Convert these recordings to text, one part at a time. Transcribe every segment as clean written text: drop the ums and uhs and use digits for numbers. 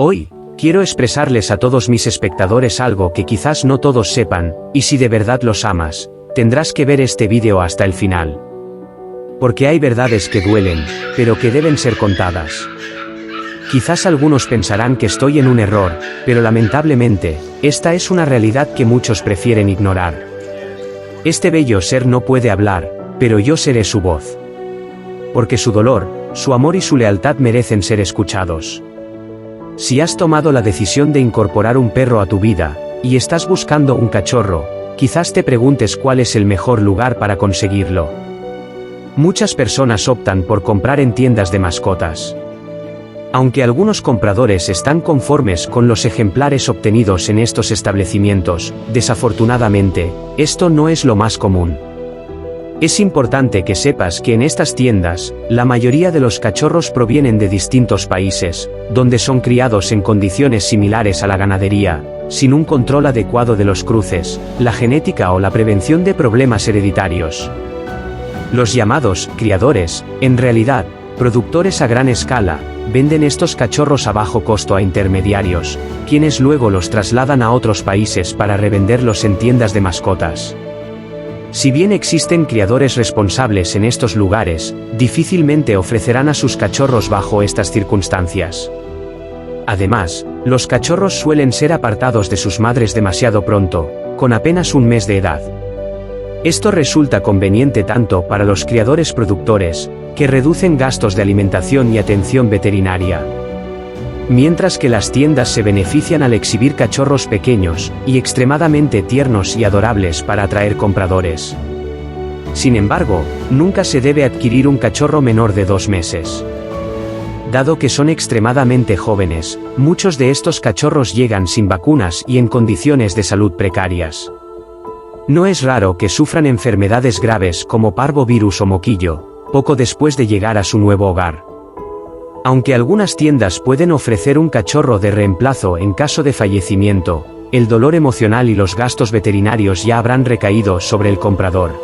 Hoy, quiero expresarles a todos mis espectadores algo que quizás no todos sepan, y si de verdad los amas, tendrás que ver este vídeo hasta el final. Porque hay verdades que duelen, pero que deben ser contadas. Quizás algunos pensarán que estoy en un error, pero lamentablemente, esta es una realidad que muchos prefieren ignorar. Este bello ser no puede hablar, pero yo seré su voz. Porque su dolor, su amor y su lealtad merecen ser escuchados. Si has tomado la decisión de incorporar un perro a tu vida, y estás buscando un cachorro, quizás te preguntes cuál es el mejor lugar para conseguirlo. Muchas personas optan por comprar en tiendas de mascotas. Aunque algunos compradores están conformes con los ejemplares obtenidos en estos establecimientos, desafortunadamente, esto no es lo más común. Es importante que sepas que en estas tiendas, la mayoría de los cachorros provienen de distintos países, donde son criados en condiciones similares a la ganadería, sin un control adecuado de los cruces, la genética o la prevención de problemas hereditarios. Los llamados criadores, en realidad, productores a gran escala, venden estos cachorros a bajo costo a intermediarios, quienes luego los trasladan a otros países para revenderlos en tiendas de mascotas. Si bien existen criadores responsables en estos lugares, difícilmente ofrecerán a sus cachorros bajo estas circunstancias. Además, los cachorros suelen ser apartados de sus madres demasiado pronto, con apenas un mes de edad. Esto resulta conveniente tanto para los criadores productores, que reducen gastos de alimentación y atención veterinaria. Mientras que las tiendas se benefician al exhibir cachorros pequeños, y extremadamente tiernos y adorables para atraer compradores. Sin embargo, nunca se debe adquirir un cachorro menor de 2 meses. Dado que son extremadamente jóvenes, muchos de estos cachorros llegan sin vacunas y en condiciones de salud precarias. No es raro que sufran enfermedades graves como parvovirus o moquillo, poco después de llegar a su nuevo hogar. Aunque algunas tiendas pueden ofrecer un cachorro de reemplazo en caso de fallecimiento, el dolor emocional y los gastos veterinarios ya habrán recaído sobre el comprador.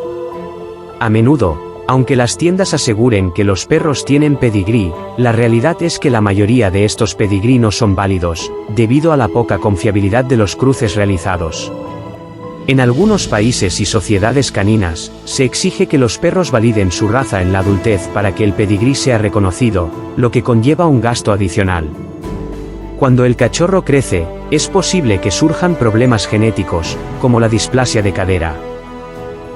A menudo, aunque las tiendas aseguren que los perros tienen pedigrí, la realidad es que la mayoría de estos pedigrí no son válidos, debido a la poca confiabilidad de los cruces realizados. En algunos países y sociedades caninas, se exige que los perros validen su raza en la adultez para que el pedigrí sea reconocido, lo que conlleva un gasto adicional. Cuando el cachorro crece, es posible que surjan problemas genéticos, como la displasia de cadera.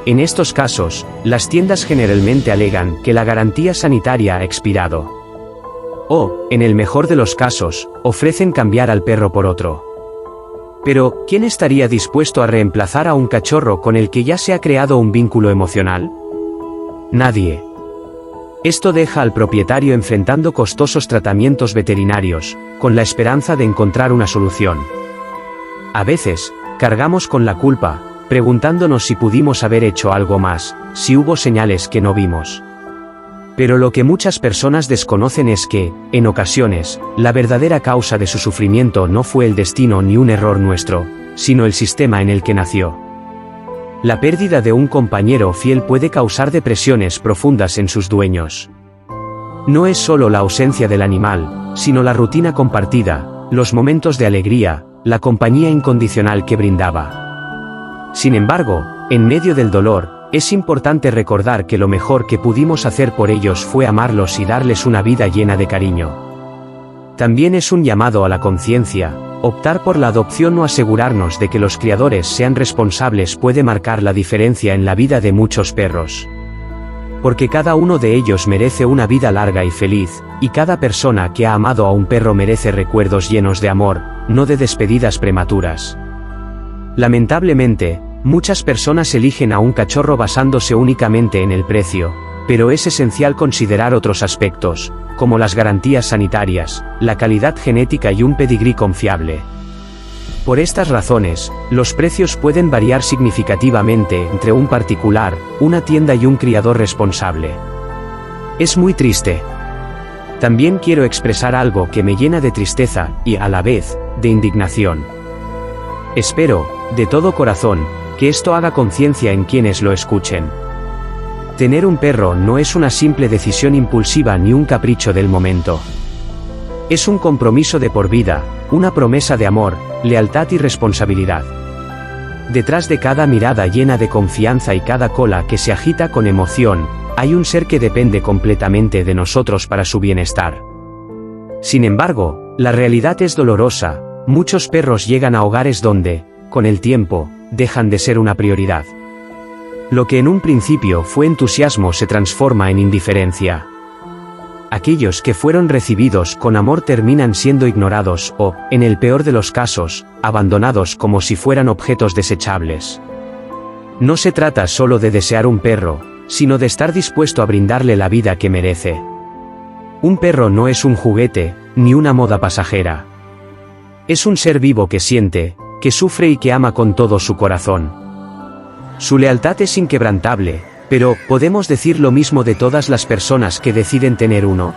En estos casos, las tiendas generalmente alegan que la garantía sanitaria ha expirado. O, en el mejor de los casos, ofrecen cambiar al perro por otro. Pero, ¿quién estaría dispuesto a reemplazar a un cachorro con el que ya se ha creado un vínculo emocional? Nadie. Esto deja al propietario enfrentando costosos tratamientos veterinarios, con la esperanza de encontrar una solución. A veces, cargamos con la culpa, preguntándonos si pudimos haber hecho algo más, si hubo señales que no vimos. Pero lo que muchas personas desconocen es que, en ocasiones, la verdadera causa de su sufrimiento no fue el destino ni un error nuestro, sino el sistema en el que nació. La pérdida de un compañero fiel puede causar depresiones profundas en sus dueños. No es solo la ausencia del animal, sino la rutina compartida, los momentos de alegría, la compañía incondicional que brindaba. Sin embargo, en medio del dolor, es importante recordar que lo mejor que pudimos hacer por ellos fue amarlos y darles una vida llena de cariño. También es un llamado a la conciencia, optar por la adopción o asegurarnos de que los criadores sean responsables puede marcar la diferencia en la vida de muchos perros. Porque cada uno de ellos merece una vida larga y feliz, y cada persona que ha amado a un perro merece recuerdos llenos de amor, no de despedidas prematuras. Lamentablemente, muchas personas eligen a un cachorro basándose únicamente en el precio, pero es esencial considerar otros aspectos, como las garantías sanitarias, la calidad genética y un pedigrí confiable. Por estas razones, los precios pueden variar significativamente entre un particular, una tienda y un criador responsable. Es muy triste. También quiero expresar algo que me llena de tristeza, y a la vez, de indignación. Espero, de todo corazón, que esto haga conciencia en quienes lo escuchen. Tener un perro no es una simple decisión impulsiva ni un capricho del momento. Es un compromiso de por vida, una promesa de amor, lealtad y responsabilidad. Detrás de cada mirada llena de confianza y cada cola que se agita con emoción, hay un ser que depende completamente de nosotros para su bienestar. Sin embargo, la realidad es dolorosa, muchos perros llegan a hogares donde, con el tiempo, dejan de ser una prioridad. Lo que en un principio fue entusiasmo se transforma en indiferencia. Aquellos que fueron recibidos con amor terminan siendo ignorados o, en el peor de los casos, abandonados como si fueran objetos desechables. No se trata solo de desear un perro, sino de estar dispuesto a brindarle la vida que merece. Un perro no es un juguete, ni una moda pasajera. Es un ser vivo que siente, que sufre y que ama con todo su corazón. Su lealtad es inquebrantable, pero, ¿podemos decir lo mismo de todas las personas que deciden tener uno?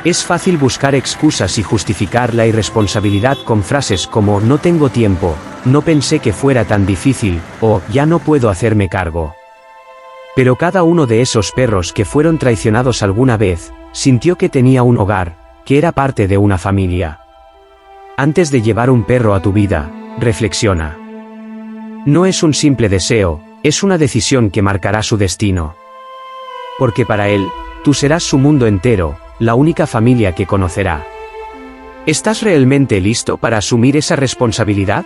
Es fácil buscar excusas y justificar la irresponsabilidad con frases como "no tengo tiempo", "no pensé que fuera tan difícil", o "ya no puedo hacerme cargo". Pero cada uno de esos perros que fueron traicionados alguna vez, sintió que tenía un hogar, que era parte de una familia. Antes de llevar un perro a tu vida, reflexiona. No es un simple deseo, es una decisión que marcará su destino. Porque para él, tú serás su mundo entero, la única familia que conocerá. ¿Estás realmente listo para asumir esa responsabilidad?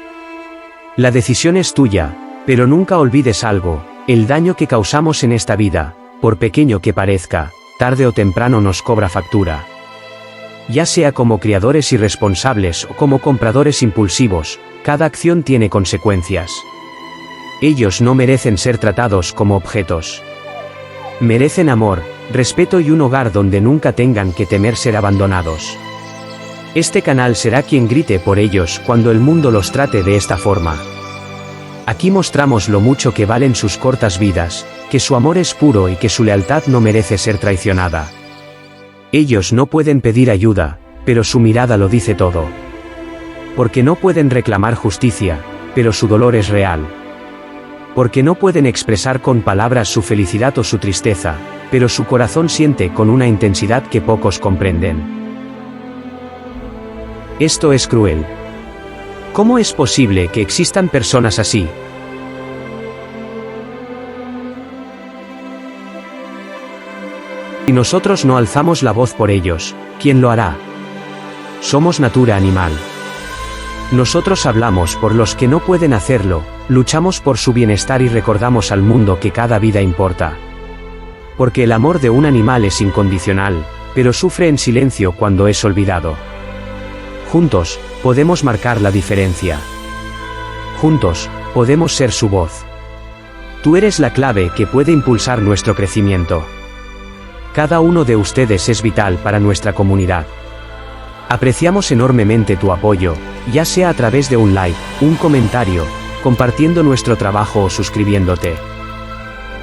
La decisión es tuya, pero nunca olvides algo: el daño que causamos en esta vida, por pequeño que parezca, tarde o temprano nos cobra factura. Ya sea como criadores irresponsables o como compradores impulsivos, cada acción tiene consecuencias. Ellos no merecen ser tratados como objetos. Merecen amor, respeto y un hogar donde nunca tengan que temer ser abandonados. Este canal será quien grite por ellos cuando el mundo los trate de esta forma. Aquí mostramos lo mucho que valen sus cortas vidas, que su amor es puro y que su lealtad no merece ser traicionada. Ellos no pueden pedir ayuda, pero su mirada lo dice todo. Porque no pueden reclamar justicia, pero su dolor es real. Porque no pueden expresar con palabras su felicidad o su tristeza, pero su corazón siente con una intensidad que pocos comprenden. Esto es cruel. ¿Cómo es posible que existan personas así? Si nosotros no alzamos la voz por ellos, ¿quién lo hará? Somos natura animal. Nosotros hablamos por los que no pueden hacerlo, luchamos por su bienestar y recordamos al mundo que cada vida importa. Porque el amor de un animal es incondicional, pero sufre en silencio cuando es olvidado. Juntos, podemos marcar la diferencia. Juntos, podemos ser su voz. Tú eres la clave que puede impulsar nuestro crecimiento. Cada uno de ustedes es vital para nuestra comunidad. Apreciamos enormemente tu apoyo, ya sea a través de un like, un comentario, compartiendo nuestro trabajo o suscribiéndote.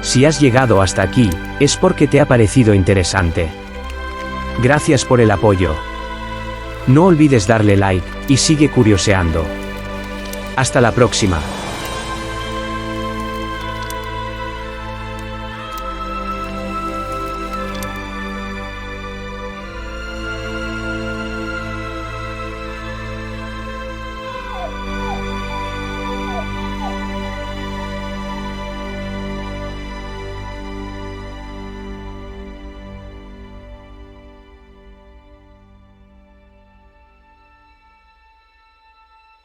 Si has llegado hasta aquí, es porque te ha parecido interesante. Gracias por el apoyo. No olvides darle like, y sigue curioseando. Hasta la próxima.